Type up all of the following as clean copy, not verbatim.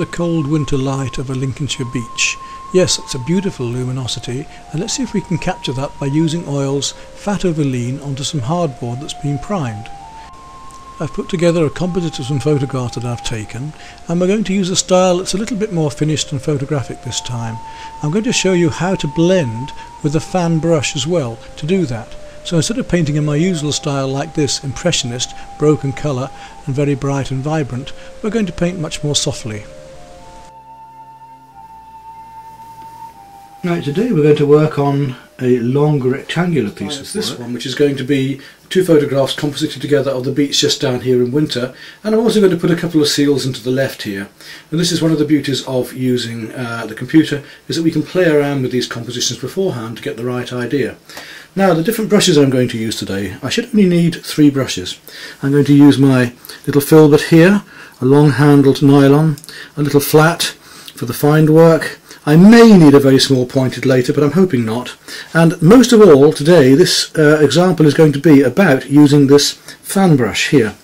the cold winter light of a Lincolnshire beach. Yes, it's a beautiful luminosity, and let's see if we can capture that by using oils fat over lean onto some hardboard that's been primed. I've put together a composite of some photographs that I've taken, and we're going to use a style that's a little bit more finished and photographic this time. I'm going to show you how to blend with a fan brush as well to do that. So instead of painting in my usual style like this, impressionist, broken colour and very bright and vibrant, we're going to paint much more softly. Right, today we're going to work on a long rectangular piece of this one, which is going to be two photographs composited together of the beach just down here in winter, and I'm also going to put a couple of seals into the left here. And this is one of the beauties of using the computer, is that we can play around with these compositions beforehand to get the right idea. Now, the different brushes I'm going to use today, I should only need 3 brushes. I'm going to use my little filbert here, a long handled nylon, a little flat for the find work. I may need a very small pointed later, but I'm hoping not. And most of all today, this example is going to be about using this fan brush here.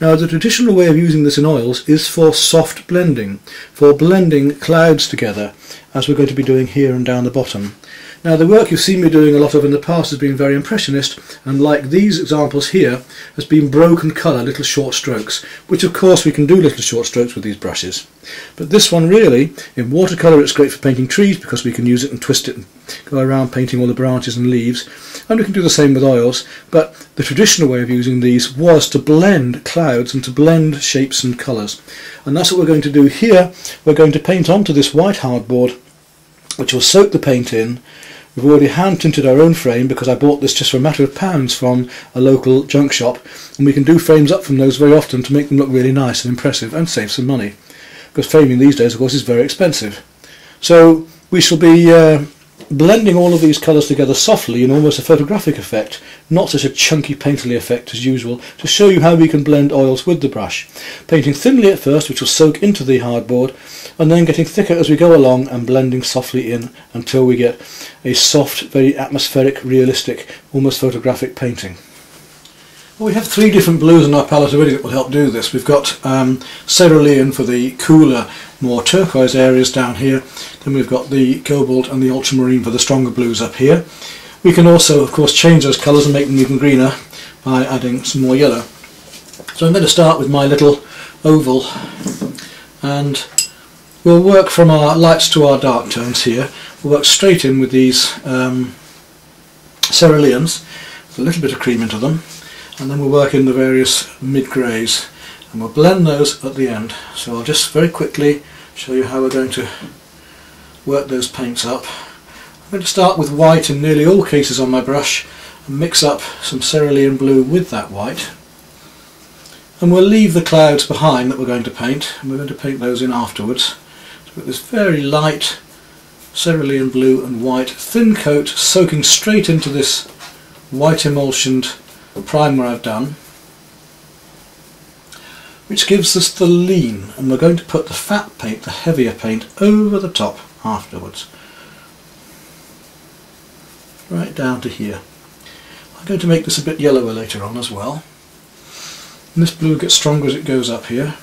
Now, the traditional way of using this in oils is for soft blending, for blending clouds together, as we're going to be doing here and down the bottom. Now, the work you've seen me doing a lot of in the past has been very impressionist, and like these examples here, has been broken colour, little short strokes, which of course we can do little short strokes with these brushes. But this one really, in watercolour, it's great for painting trees because we can use it and twist it and go around painting all the branches and leaves, and we can do the same with oils. But the traditional way of using these was to blend clouds and to blend shapes and colours. And that's what we're going to do here. We're going to paint onto this white hardboard, which will soak the paint in. We've already hand tinted our own frame because I bought this just for a matter of pounds from a local junk shop, and we can do frames up from those very often to make them look really nice and impressive and save some money, because framing these days of course is very expensive. So we shall be blending all of these colours together softly in almost a photographic effect, not such a chunky painterly effect as usual, to show you how we can blend oils with the brush. Painting thinly at first, which will soak into the hardboard, and then getting thicker as we go along and blending softly in until we get a soft, very atmospheric, realistic, almost photographic painting. Well, we have 3 different blues in our palette already that will help do this. We've got cerulean for the cooler, more turquoise areas down here. Then we've got the cobalt and the ultramarine for the stronger blues up here. We can also, of course, change those colours and make them even greener by adding some more yellow. So I'm going to start with my little oval, and we'll work from our lights to our dark tones here. We'll work straight in with these ceruleans, with a little bit of cream into them, and then we'll work in the various mid-greys, and we'll blend those at the end. So I'll just very quickly show you how we're going to work those paints up. I'm going to start with white in nearly all cases on my brush and mix up some cerulean blue with that white, and we'll leave the clouds behind that we're going to paint, and we're going to paint those in afterwards. So with this very light cerulean blue and white thin coat soaking straight into this white emulsioned primer I've done, which gives us the lean, and we're going to put the fat paint, the heavier paint, over the top afterwards, right down to here. I'm going to make this a bit yellower later on as well, and this blue gets stronger as it goes up here.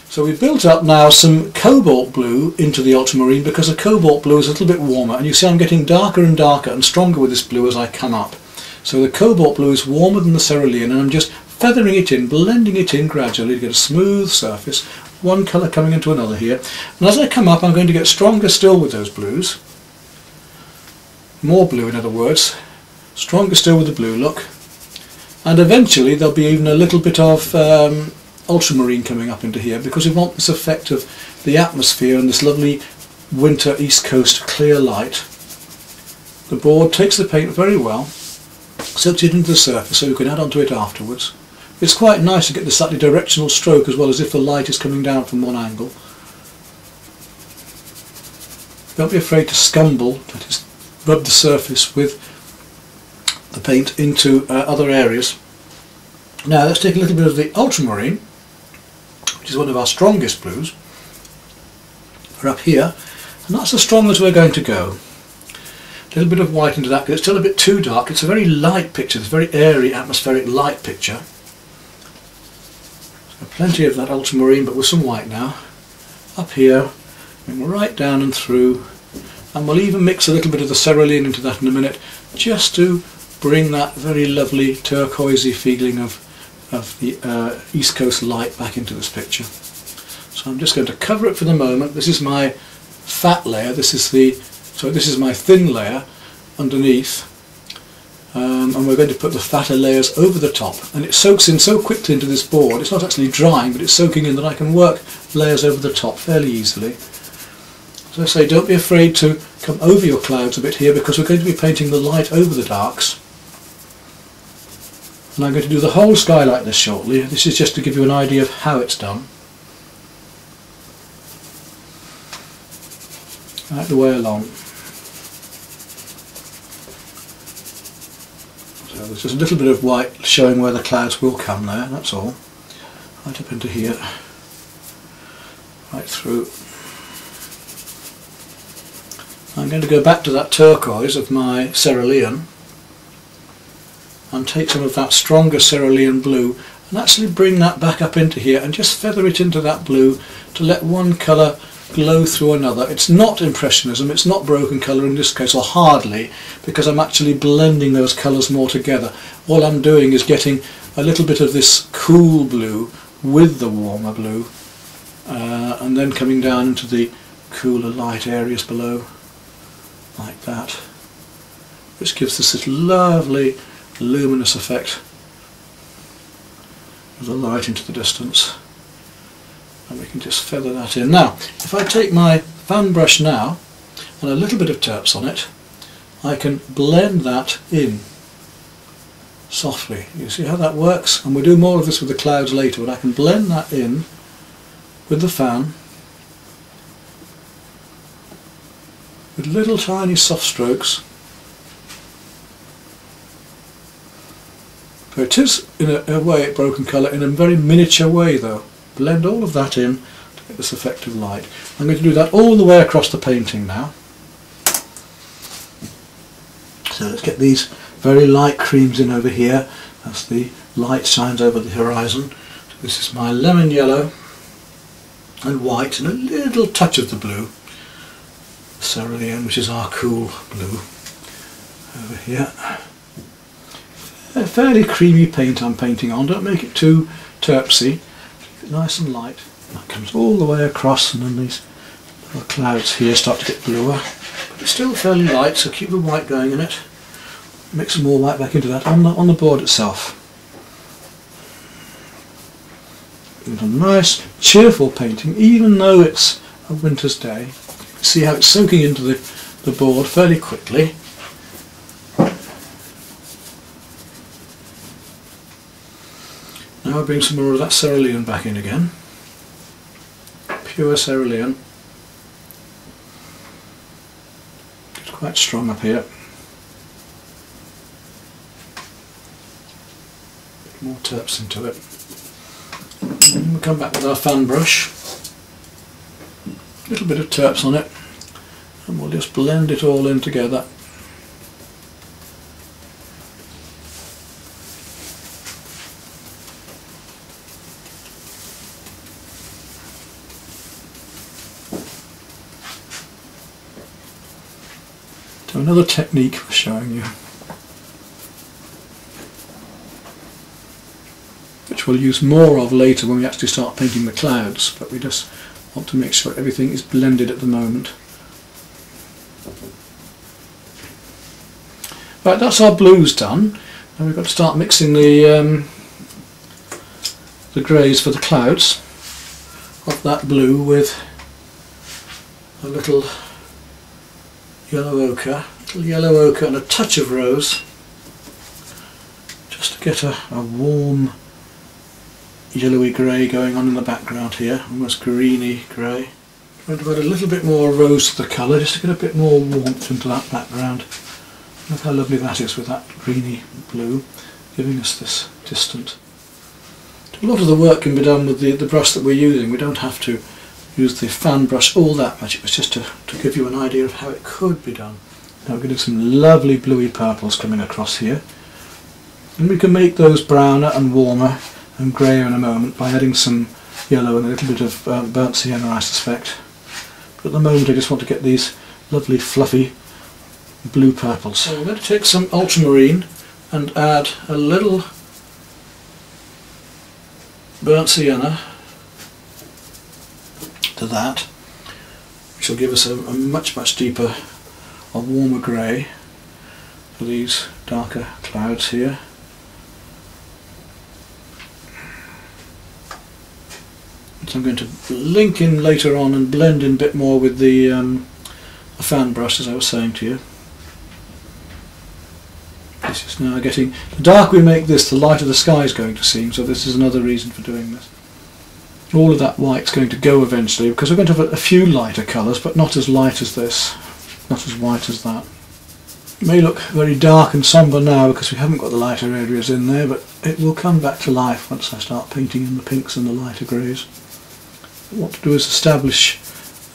So we've built up now some cobalt blue into the ultramarine, because the cobalt blue is a little bit warmer, and you see I'm getting darker and darker and stronger with this blue as I come up. So the cobalt blue is warmer than the cerulean, and I'm just feathering it in, blending it in gradually to get a smooth surface, one colour coming into another here. And as I come up, I'm going to get stronger still with those blues, more blue in other words, stronger still with the blue look, and eventually there'll be even a little bit of ultramarine coming up into here, because we want this effect of the atmosphere and this lovely winter east coast clear light. The board takes the paint very well, soaks it into the surface so you can add onto it afterwards. It's quite nice to get the slightly directional stroke as well, as if the light is coming down from one angle. Don't be afraid to scumble, that is, rub the surface with the paint into other areas. Now let's take a little bit of the ultramarine, which is one of our strongest blues. We're up here, and that's as strong as we're going to go. A little bit of white into that, because it's still a bit too dark. It's a very light picture, it's a very airy, atmospheric light picture. Plenty of that ultramarine, but with some white now. Up here, and right down and through, and we'll even mix a little bit of the cerulean into that in a minute, just to bring that very lovely turquoisey feeling of the East Coast light back into this picture. So I'm just going to cover it for the moment. This is my fat layer. This is my thin layer underneath. And we're going to put the fatter layers over the top, and it soaks in so quickly into this board. It's not actually drying, but it's soaking in that I can work layers over the top fairly easily. As I say, don't be afraid to come over your clouds a bit here, because we're going to be painting the light over the darks. And I'm going to do the whole sky like this shortly. This is just to give you an idea of how it's done. Right the way along. So there's just a little bit of white showing where the clouds will come there, that's all. Right up into here, right through. I'm going to go back to that turquoise of my cerulean and take some of that stronger cerulean blue and actually bring that back up into here and just feather it into that blue to let one colour glow through another. It's not impressionism, it's not broken colour in this case, or hardly, because I'm actually blending those colours more together. All I'm doing is getting a little bit of this cool blue with the warmer blue, and then coming down into the cooler light areas below, like that, which gives this lovely luminous effect of the light into the distance. And we can just feather that in. Now, if I take my fan brush now and a little bit of terps on it, I can blend that in softly. You see how that works? And we'll do more of this with the clouds later, but I can blend that in with the fan with little tiny soft strokes. So it is in a way broken colour, in a very miniature way though. Blend all of that in to get this effect of light. I'm going to do that all the way across the painting now. So let's get these very light creams in over here as the light shines over the horizon. So this is my lemon yellow and white and a little touch of the blue, cerulean, which is our cool blue over here. A fairly creamy paint I'm painting on, don't make it too terpsy. Nice and light. That comes all the way across, and then these little clouds here start to get bluer. But it's still fairly light, so keep the white going in it. Mix some more white back into that on the board itself. It's a nice, cheerful painting, even though it's a winter's day. See how it's soaking into the board fairly quickly. Now I'll bring some more of that cerulean back in again. Pure cerulean. It's quite strong up here. More terps into it. And we'll come back with our fan brush. A little bit of terps on it, and we'll just blend it all in together. So another technique for showing you, which we'll use more of later when we actually start painting the clouds, but we just want to make sure everything is blended at the moment. Right, that's our blues done, and we've got to start mixing the greys for the clouds of that blue with a little yellow ochre and a touch of rose, just to get a warm yellowy grey going on in the background here, almost greeny grey. I'm going to add a little bit more rose to the colour just to get a bit more warmth into that background. Look how lovely that is with that greeny blue, giving us this distant. A lot of the work can be done with the brush that we're using. We don't have to use the fan brush all that much. It was just to give you an idea of how it could be done. Now we're getting some lovely bluey purples coming across here, and we can make those browner and warmer and grey in a moment by adding some yellow and a little bit of burnt sienna, I suspect. But at the moment I just want to get these lovely fluffy blue purples. So I'm going to take some ultramarine and add a little burnt sienna to that, which will give us a much deeper or warmer grey for these darker clouds here. So I'm going to link in later on and blend in a bit more with the fan brush, as I was saying to you. This is now getting, the darker we make this, the lighter the sky is going to seem, so this is another reason for doing this. All of that white's going to go eventually, because we're going to have a few lighter colours, but not as light as this, not as white as that. It may look very dark and sombre now because we haven't got the lighter areas in there, but it will come back to life once I start painting in the pinks and the lighter greys. What to do is establish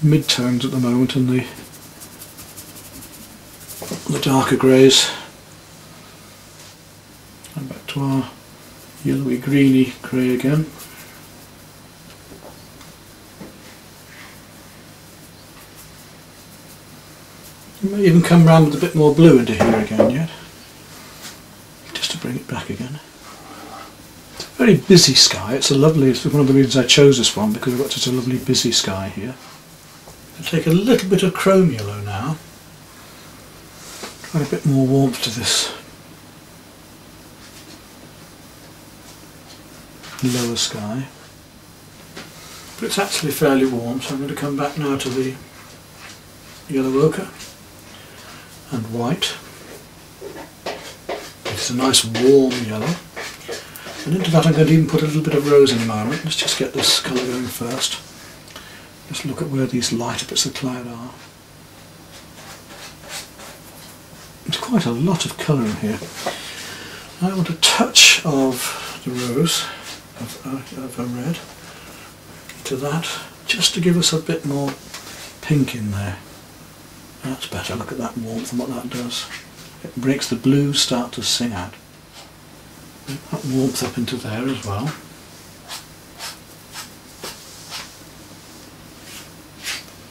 mid-tones at the moment and the darker greys. And back to our yellowy greeny grey again. You may even come round with a bit more blue into here again yet, just to bring it back again. Very busy sky. It's one of the reasons I chose this one, because we've got such a lovely busy sky here. I'll take a little bit of chrome yellow now. Try a bit more warmth to this lower sky. But it's actually fairly warm, so I'm going to come back now to the yellow ochre and white. It's a nice warm yellow. And into that I'm going to even put a little bit of rose in a moment. Let's just get this colour going first. Just look at where these lighter bits of cloud are. There's quite a lot of colour in here. I want a touch of the rose, of a red, to that, just to give us a bit more pink in there. That's better. Look at that warmth and what that does. It makes the blues start to sing out. That warmth up into there as well.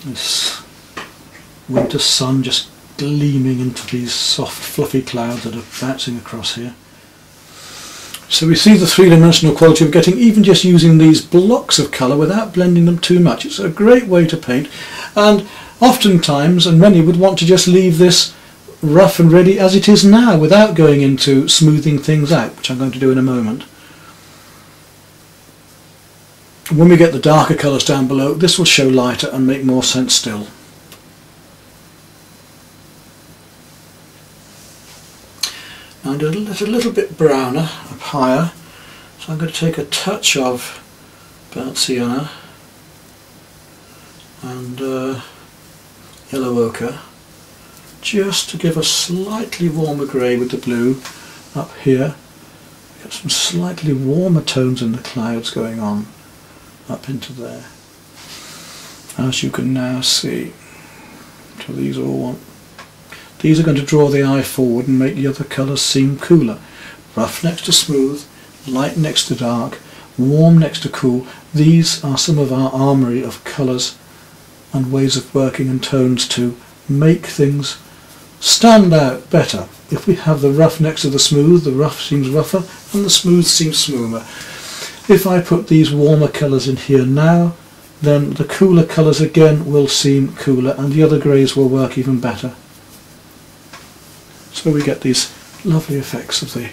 This winter sun just gleaming into these soft fluffy clouds that are bouncing across here. So we see the three-dimensional quality of getting, even just using these blocks of colour without blending them too much. It's a great way to paint, and oftentimes, and many would want to just leave this rough and ready as it is now without going into smoothing things out, which I'm going to do in a moment. When we get the darker colours down below, this will show lighter and make more sense still. And it's a little bit browner up higher, so I'm going to take a touch of burnt sienna and yellow ochre, just to give a slightly warmer grey with the blue up here. Got some slightly warmer tones in the clouds going on up into there, as you can now see. So these are going to draw the eye forward and make the other colours seem cooler. Rough next to smooth, light next to dark, warm next to cool. These are some of our armoury of colours and ways of working and tones to make things stand out better. If we have the rough next to the smooth, the rough seems rougher and the smooth seems smoother. If I put these warmer colours in here now, then the cooler colours again will seem cooler and the other greys will work even better. So we get these lovely effects of the,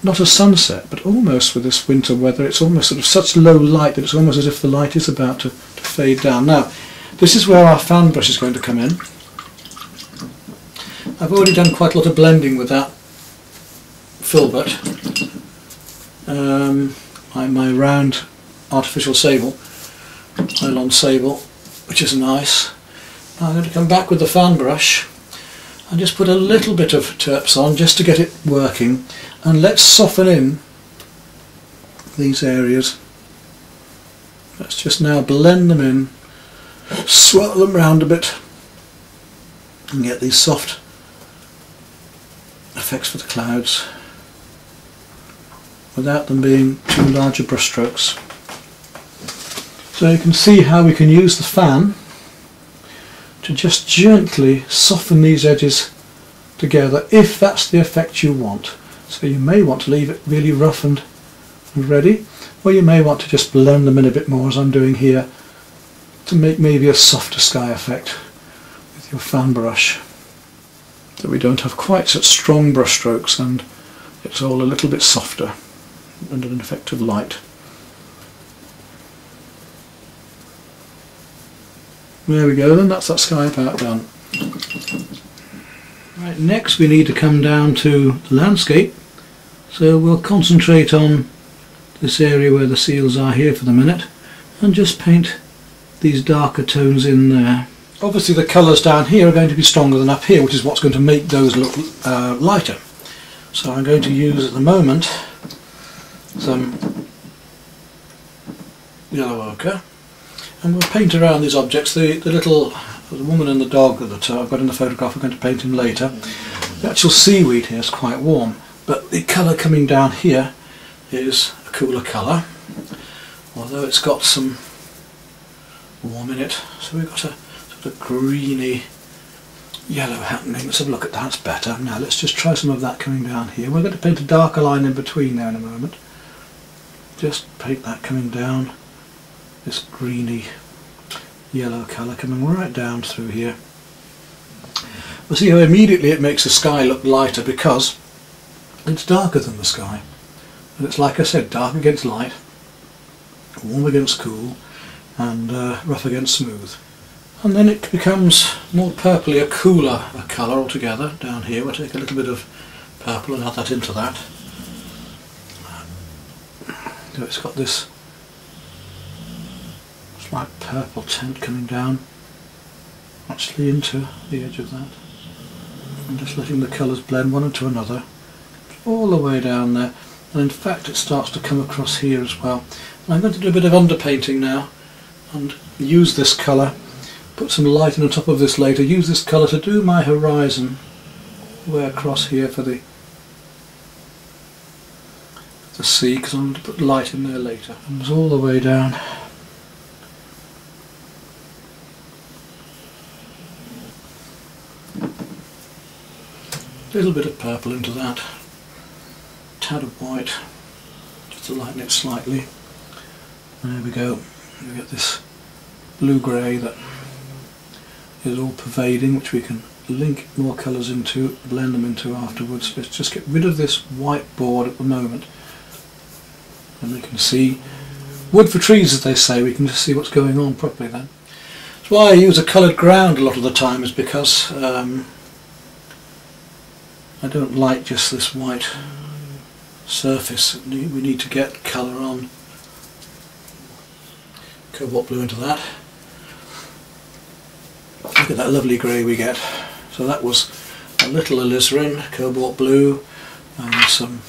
not a sunset, but almost with this winter weather, it's almost sort of such low light that it's almost as if the light is about to fade down. Now, this is where our fan brush is going to come in. I've already done quite a lot of blending with that filbert, my round artificial sable, nylon sable, which is nice. Now I'm going to come back with the fan brush and just put a little bit of terps on just to get it working, and let's soften in these areas. Let's just now blend them in, swirl them round a bit and get these soft effects for the clouds. without them being too larger brush strokes. So you can see how we can use the fan to just gently soften these edges together if that's the effect you want. So you may want to leave it really rough and ready, or you may want to just blend them in a bit more, as I'm doing here, to make maybe a softer sky effect with your fan brush, so we don't have quite such strong brush strokes and it's all a little bit softer under an effect of light. There we go, then that's that sky about done. Right, next we need to come down to the landscape, so we'll concentrate on this area where the seals are here for the minute and just paint these darker tones in there. Obviously the colours down here are going to be stronger than up here, which is what's going to make those look lighter. So I'm going to use at the moment some yellow ochre, and we'll paint around these objects. The woman and the dog that I've got in the photograph, I'm going to paint him later. The actual seaweed here is quite warm, but the colour coming down here is a cooler colour, although it's got some warm in it. So we've got a sort of greeny yellow happening. Let's have a look at that, that's better. Now let's just try some of that coming down here. We're going to paint a darker line in between there in a moment. Just paint that coming down, this greeny yellow colour coming right down through here. We'll see how immediately it makes the sky look lighter because it's darker than the sky. And it's, like I said, dark against light, warm against cool, and rough against smooth. And then it becomes more purpley, a cooler colour altogether down here. We'll take a little bit of purple and add that into that. So it's got this slight purple tint coming down actually into the edge of that. And just letting the colours blend one into another all the way down there. And in fact it starts to come across here as well. And I'm going to do a bit of underpainting now and use this colour, put some light on top of this later, use this colour to do my horizon way across here for the sea, because I'm going to put light in there later. Comes all the way down. A little bit of purple into that, tad of white, just to lighten it slightly. There we go. We get this blue-grey that is all pervading, which we can link more colours into, blend them into afterwards. Let's just get rid of this white board at the moment, and we can see wood for trees, as they say. We can just see what's going on properly then. That's why I use a coloured ground a lot of the time, is because I don't like just this white surface. We need to get colour on. Cobalt blue into that. Look at that lovely grey we get. So that was a little alizarin, cobalt blue, and some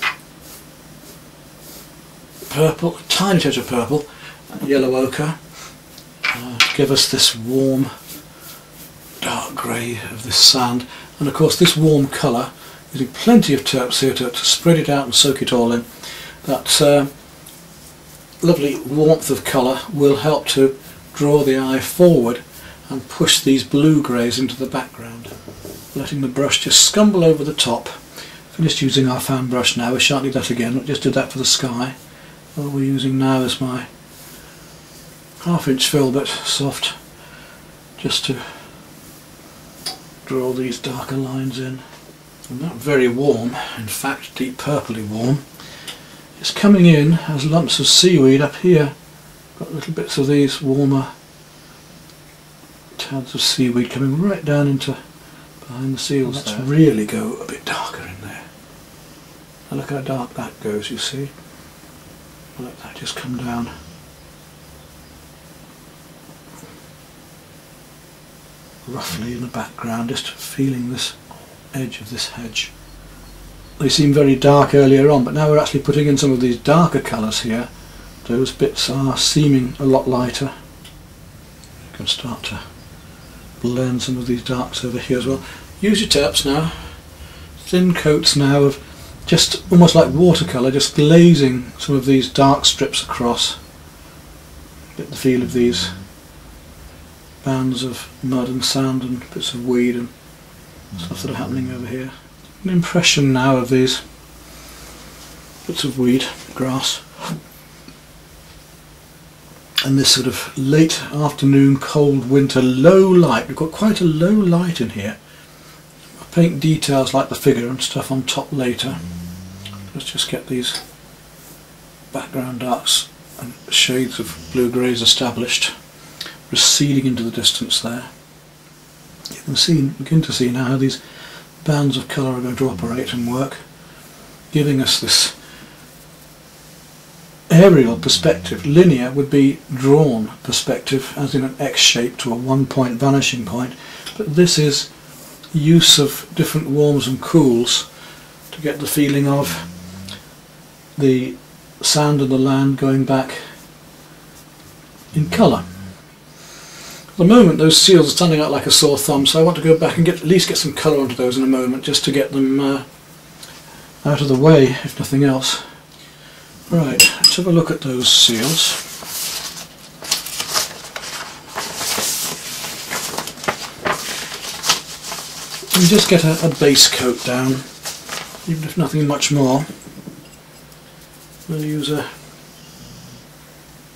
purple, a tiny touch of purple, and yellow ochre to give us this warm dark grey of this sand. And of course this warm colour, using plenty of terps here to spread it out and soak it all in, that lovely warmth of colour will help to draw the eye forward and push these blue greys into the background, letting the brush just scumble over the top. Finished using our fan brush now. We shan't need that again, we just did that for the sky. What we're using now is my 1/2 inch filbert soft, just to draw these darker lines in. And not very warm, in fact deep purpley warm. It's coming in as lumps of seaweed up here. Got little bits of these warmer tads of seaweed coming right down into behind the seals. Let's really go a bit darker in there. And look how dark that goes, you see. Let that just come down. Roughly in the background, just feeling this edge of this hedge. They seem very dark earlier on, but now we're actually putting in some of these darker colours here. Those bits are seeming a lot lighter. You can start to blend some of these darks over here as well. Use your terps now, thin coats now of just almost like watercolour, just glazing some of these dark strips across. Get the feel of these bands of mud and sand and bits of weed and stuff that are happening over here. An impression now of these bits of weed, grass, and this sort of late afternoon, cold winter, low light. We've got quite a low light in here. I'll paint details like the figure and stuff on top later. Let's just get these background darks and shades of blue-greys established, receding into the distance there. You can begin to see now how these bands of colour are going to operate and work, giving us this aerial perspective. Linear would be drawn perspective, as in an X shape to a one-point vanishing point, but this is use of different warms and cools to get the feeling of the sand and the land going back in colour. At the moment those seals are standing out like a sore thumb, so I want to go back and at least get some colour onto those in a moment, just to get them out of the way, if nothing else. Right, let's have a look at those seals. And just get a base coat down, even if nothing much more. We'll use a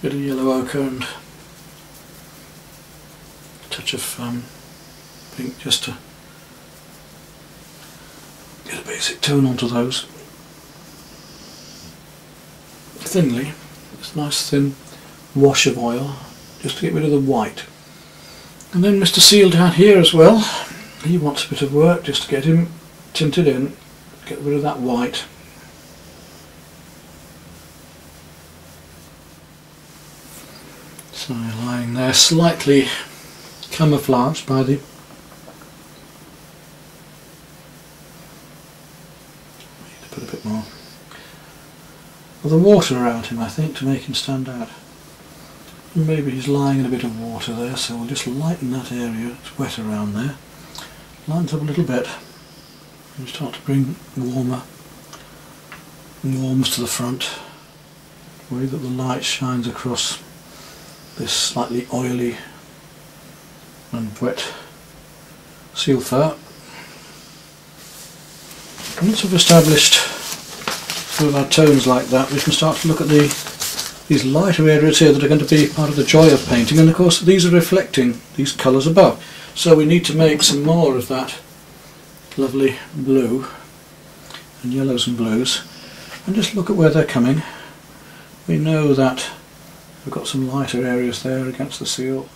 bit of yellow ochre and a touch of pink just to get a basic tone onto those. Thinly, this nice thin wash of oil just to get rid of the white. And then Mr. Seal down here as well, he wants a bit of work just to get him tinted in, get rid of that white. So lying there slightly camouflaged by the put a bit more of the water around him, I think, to make him stand out. And maybe he's lying in a bit of water there, so we'll just lighten that area. It's wet around there. Lightens up a little bit and start to bring warms to the front, the way that the light shines across this slightly oily and wet seal fur. Once we've established some of our tones like that, we can start to look at these lighter areas here that are going to be part of the joy of painting, and of course these are reflecting these colours above. So we need to make some more of that lovely blue and yellows and blues, and just look at where they're coming. We know that we've got some lighter areas there against the seal.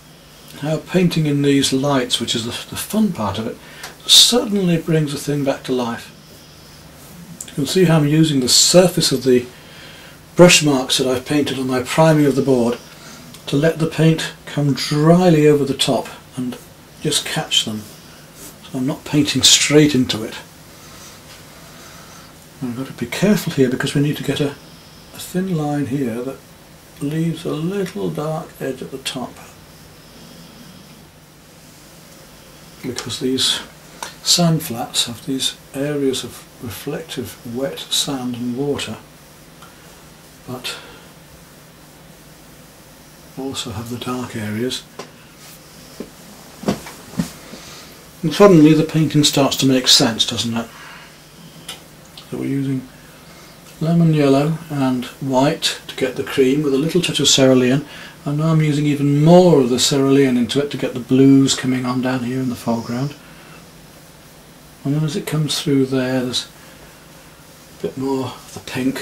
How painting in these lights, which is the fun part of it, suddenly brings the thing back to life. You can see how I'm using the surface of the brush marks that I've painted on my priming of the board to let the paint come dryly over the top and just catch them. So I'm not painting straight into it. And I've got to be careful here because we need to get a thin line here that leaves a little dark edge at the top, because these sand flats have these areas of reflective wet sand and water, but also have the dark areas. And suddenly the painting starts to make sense, doesn't it? So we're using lemon yellow and white to get the cream with a little touch of cerulean, and now I'm using even more of the cerulean into it to get the blues coming on down here in the foreground. And then as it comes through there, there's a bit more of the pink.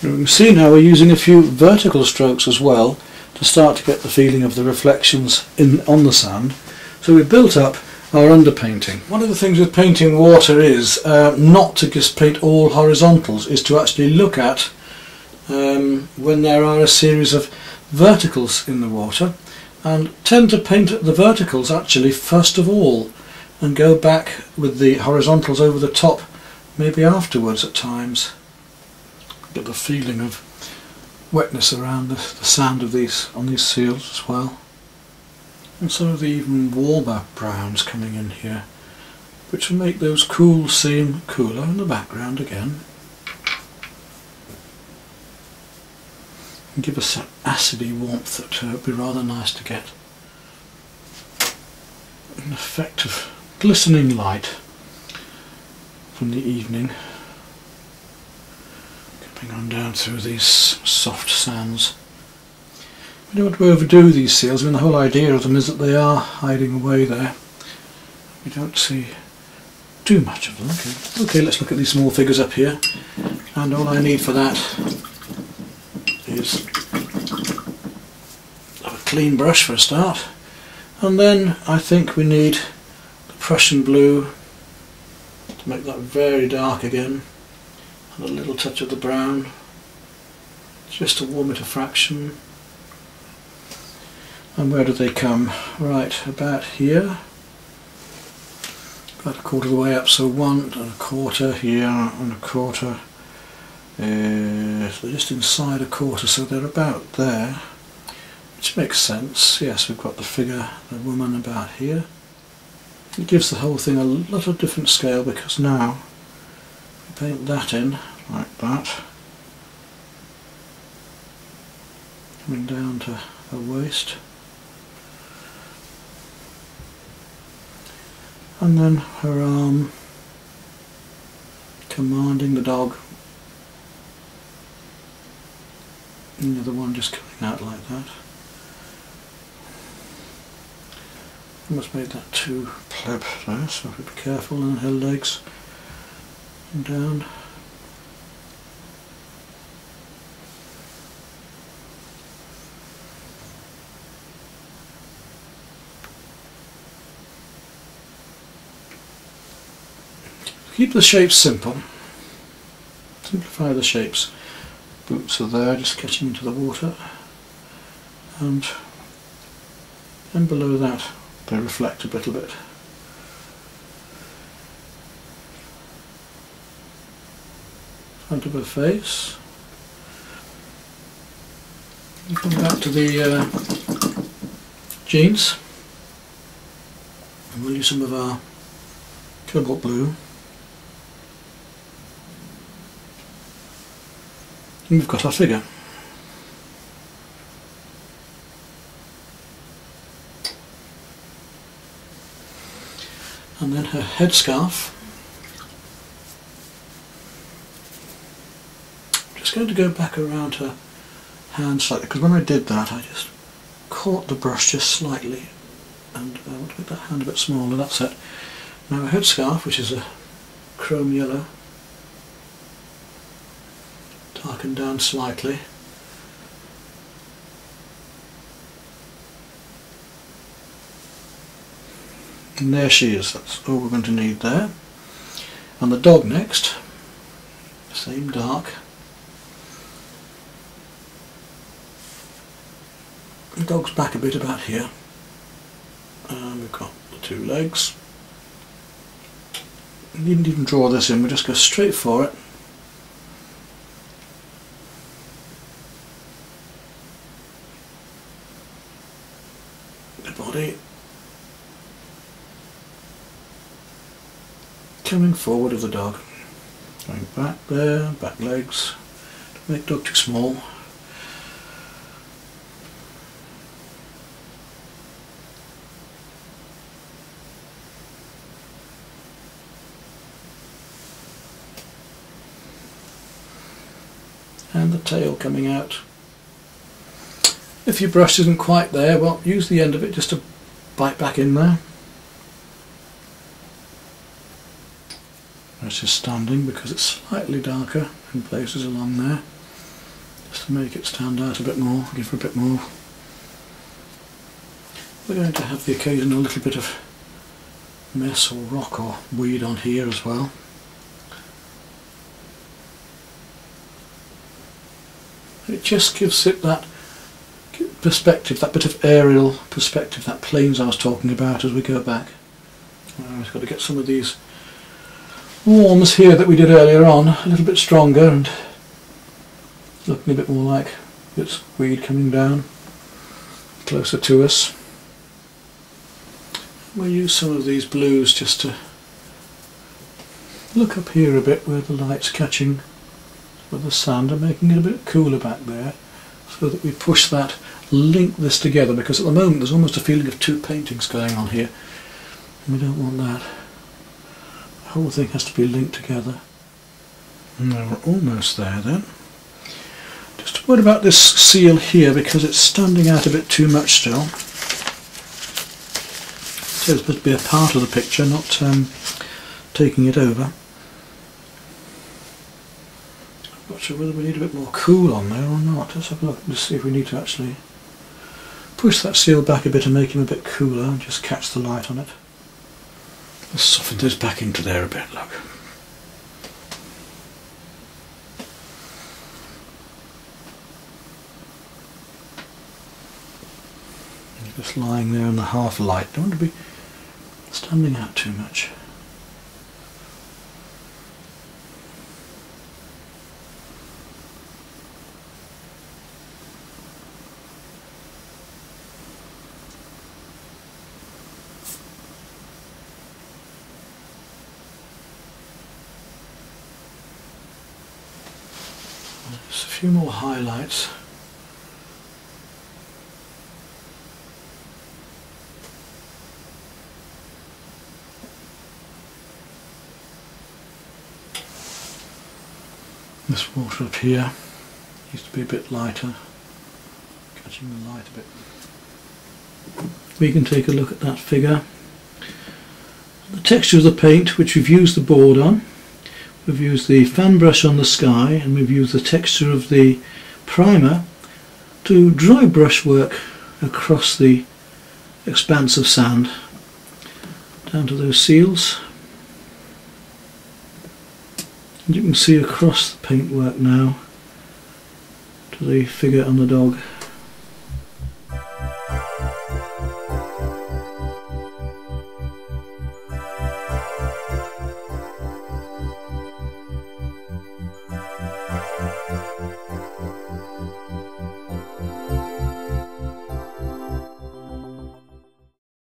And we can see now we're using a few vertical strokes as well to start to get the feeling of the reflections on the sand. So we've built up our underpainting. One of the things with painting water is not to just paint all horizontals, is to actually look at when there are a series of verticals in the water, and tend to paint the verticals actually first of all and go back with the horizontals over the top maybe afterwards at times. Get the feeling of wetness around the sand of these on these seals as well. And some of the even warmer browns coming in here. which will make those cools seem cooler in the background again. And give us that acidy warmth that would be rather nice to get. An effect of glistening light from the evening coming on down through these soft sands. We don't want to overdo these seals. I mean, the whole idea of them is that they are hiding away there. We don't see too much of them. Okay, let's look at these small figures up here, and all I need for that is a clean brush for a start, and then I think we need the Prussian blue to make that very dark again, and a little touch of the brown just to warm it a fraction. And where do they come? Right about here, about a quarter of the way up, so 1 1/4 here and 1/4, so they're just inside a quarter, so they're about there, which makes sense. Yes, we've got the figure, the woman, about here. It gives the whole thing a lot of different scale, because now we paint that in like that, coming down to her waist, and then her arm commanding the dog, and the other one just coming out like that. Almost made that too pleb there, so be careful. And her legs and down. Keep the shapes simple. Simplify the shapes. Boots are there, just catching into the water, and then below that they reflect a little bit. Front of her face. And come back to the jeans, and we'll use some of our cobalt blue. And we've got our figure. And then her headscarf. I'm just going to go back around her hand slightly, because when I did that I just caught the brush just slightly, and I want to make that hand a bit smaller. That's it. Now a headscarf, which is a chrome yellow, darkened down slightly. And there she is, that's all we're going to need there. And the dog next, same dark. The dog's back a bit about here. And we've got the 2 legs. We needn't even draw this in, we'll just go straight for it. The body. Coming forward of the dog, going back there, back legs, don't make dog too small. And the tail coming out. If your brush isn't quite there, well, use the end of it just to bite back in there. It's just standing because it's slightly darker in places along there, just to make it stand out a bit more, give her a bit more. We're going to have the occasional little bit of mess or rock or weed on here as well. It just gives it that perspective, that bit of aerial perspective, that planes I was talking about as we go back. I've got to get some of these warms here that we did earlier on a little bit stronger and looking a bit more like it's weed coming down closer to us. We'll use some of these blues just to Look up here a bit where the light's catching with the sand and making it a bit cooler back there, so that we push that, link this together, because at the moment there's almost a feeling of two paintings going on here. We don't want that. The whole thing has to be linked together. Now we're almost there then. Just a word about this seal here, because it's standing out a bit too much still. So it's supposed to be a part of the picture, not taking it over. I'm not sure whether we need a bit more cool on there or not. Let's have a look and see if we need to actually push that seal back a bit and make him a bit cooler and just catch the light on it. Let's soften this back into there a bit, look. Just lying there in the half light. Don't want to be standing out too much. Just a few more highlights. This water up here used to be a bit lighter, catching the light a bit. We can take a look at that figure. The texture of the paint, which we've used the board on, we've used the fan brush on the sky, and we've used the texture of the primer to dry brushwork across the expanse of sand down to those seals. And you can see across the paintwork now to the figure on the dog.